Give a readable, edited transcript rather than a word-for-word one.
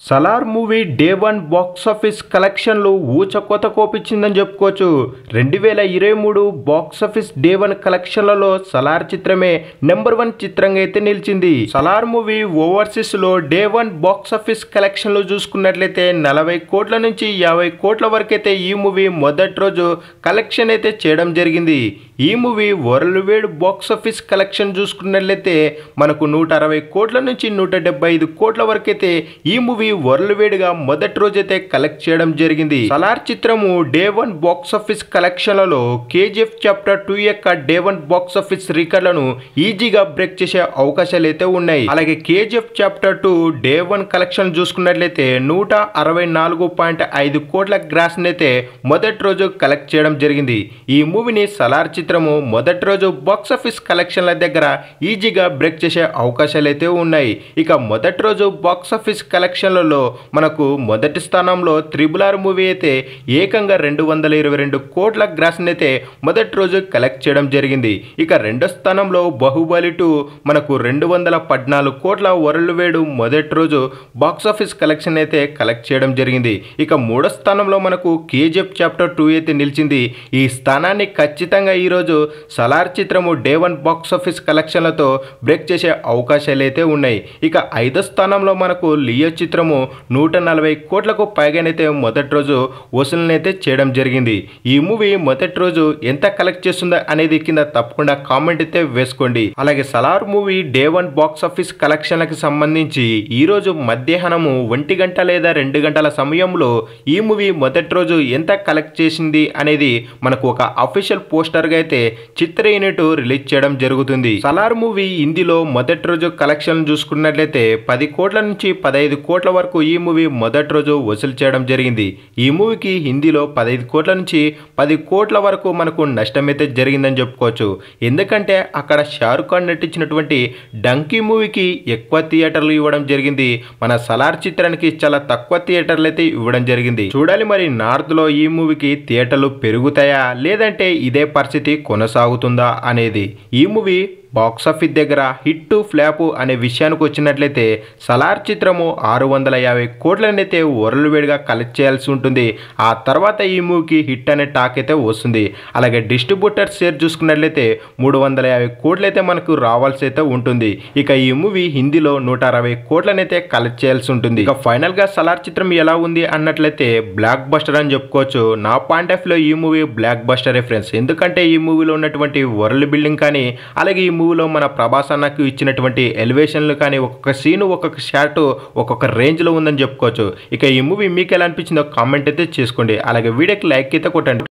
Salaar movie day one box office కలెక్షన్లు ఊచకోత కోపించిందని చెప్పుకోవచ్చు. 2023 బాక్స్ ఆఫీస్ డే వన్ కలెక్షన్లలో సలార్ చిత్రమే నెంబర్ 1 చిత్రంగా అయితే నిలిచింది. సలార్ మూవీ ఓవర్సీస్ లో డే వన్ బాక్స్ ఆఫీస్ కలెక్షన్లు చూసుకున్నట్లయితే 40 కోట్ల నుంచి 50 కోట్ల వరకు అయితే ఈ మూవీ మొదటి రోజు కలెక్షన్ అయితే చేయడం జరిగింది. ఈ movie world wide box office collection చూసుకున్నట్లయితే మనకు 160 కోట్ల నుంచి 175 కోట్ల వరకు అయితే ఈ మూవీ వరల్డ్ వైడ్ గా మొదటి రోజైతే కలెక్ట్ చేయడం జరిగింది. సలార్ చిత్రము డే వన్ బాక్స్ ఆఫీస్ కలెక్షన్లలో కేజీఎఫ్ చాప్టర్ 2 యొక్క డే వన్ బాక్స్ ఆఫీస్ రికార్డులను ఈజీగా బ్రేక్ చేసే అవకాశాలు అయితే ఉన్నాయి. అలాగే KGF chapter 2 day one collection చూసుకున్నట్లయితే 164.5 కోట్ల గ్రాస్ అయితే మొదటి రోజు కలెక్ట్ చేయడం జరిగింది. ఈ మూవీని సలార్ చిత్రము మొదటి రోజు బాక్స్ ఆఫీస్ కలెక్షన్ల దగ్గర ఈజీగా బ్రేక్ చేసే అవకాశాలు అయితే ఉన్నాయి. ఇక మొదటి రోజు బాక్స్ ఆఫీస్ కలెక్షన్లలో మనకు మొదటి స్థానంలో RRR మూవీ అయితే ఏకంగా 222 కోట్ల గ్రాస్ అయితే మొదటి రోజు కలెక్ట్ చేయడం జరిగింది. ఇక రెండో స్థానంలో బాహుబలి 2 మనకు 214 కోట్ల వరల్డ్ వైడ్ మొదటి రోజు బాక్స్ ఆఫీస్ కలెక్షన్ అయితే కలెక్ట్ చేయడం జరిగింది. ఇక మూడో స్థానంలో మనకు కేజీఎఫ్ చాప్టర్ 2 అయితే నిలిచింది. ఈ స్థానాన్ని ఖచ్చితంగా ఈరోజు సలార్ చిత్రము డే వన్ బాక్స్ ఆఫీస్ కలెక్షన్లతో బ్రేక్ చేసే అవకాశాలు అయితే ఉన్నాయి. ఇక ఐదో స్థానంలో మనకు లియో చిత్రము 140 కోట్లకు పైగానైతే మొదటి రోజు వసూలునైతే చేయడం జరిగింది. ఈ మూవీ మొదటి రోజు ఎంత కలెక్ట్ చేస్తుందో అనేది కింద తప్పకుండా కామెంట్ అయితే వేసుకోండి. అలాగే Salaar movie day one box office కలెక్షన్లకు సంబంధించి ఈ రోజు మధ్యాహ్నము 1 గంట లేదా 2 గంటల సమయంలో ఈ మూవీ మొదటి రోజు ఎంత కలెక్ట్ చేసింది అనేది మనకు ఒక అఫీషియల్ పోస్టర్ గా అయితే చిత్ర యూనిట్ రిలీజ్ చేయడం జరుగుతుంది. సలార్ మూవీ హిందీలో మొదటి రోజు కలెక్షన్ చూసుకున్నట్లయితే 10 కోట్ల నుంచి 15 కోట్ల వరకు ఈ మూవీ మొదటి రోజు వసూలు చేయడం జరిగింది. ఈ మూవీకి హిందీలో 15 కోట్ల నుంచి 10 కోట్ల వరకు మనకు నష్టం అయితే జరిగిందని చెప్పుకోవచ్చు. ఎందుకంటే అక్కడ షారుఖ్ ఖాన్ నటించినటువంటి డంకీ మూవీకి ఎక్కువ థియేటర్లు ఇవ్వడం జరిగింది. మన సలార్ చిత్రానికి చాలా తక్కువ థియేటర్లు అయితే ఇవ్వడం జరిగింది. చూడాలి మరి నార్త్ లో ఈ మూవీకి థియేటర్లు పెరుగుతాయా లేదంటే ఇదే పరిస్థితి కొనసాగుతుందా అనేది. ఈ మూవీ బాక్స్ ఆఫీస్ దగ్గర హిట్ ఫ్లాప్ అనే విషయానికి వచ్చినట్లయితే సలార్ చిత్రము 650 కోట్లనైతే వరల్డ్ వైడ్ గా కలెక్ట్ చేయాల్సి ఉంటుంది. ఆ తర్వాత ఈ మూవీకి హిట్ అనే టాక్ అయితే వస్తుంది. అలాగే డిస్ట్రిబ్యూటర్ షేర్ చూసుకున్నట్లయితే 350 కోట్లయితే మనకు రావాల్సి అయితే ఉంటుంది. ఇక ఈ మూవీ హిందీలో 160 కోట్లనైతే కలెక్ట్ చేయాల్సి ఉంటుంది. ఇక ఫైనల్ గా సలార్ చిత్రం ఎలా ఉంది అన్నట్లయితే బ్లాక్ బస్టర్ అని చెప్పుకోవచ్చు. నా పాయింట్ ఆఫ్ లో ఈ మూవీ బ్లాక్ బస్టర్ ఫ్రెండ్స్. ఎందుకంటే ఈ మూవీలో ఉన్నటువంటి వరల్డ్ బిల్డింగ్ కానీ అలాగే ఈ మూవీలో మన ప్రభాస్ అన్నకు ఇచ్చినటువంటి ఎలివేషన్లు కానీ ఒక్కొక్క సీన్ ఒక్కొక్క షాట్ ఒక్కొక్క రేంజ్ లో ఉందని చెప్పుకోవచ్చు. ఇక ఈ మూవీ మీకు ఎలా అనిపించిందో కామెంట్ అయితే చేసుకోండి. అలాగే వీడియోకి లైక్ అయితే కొట్టండి.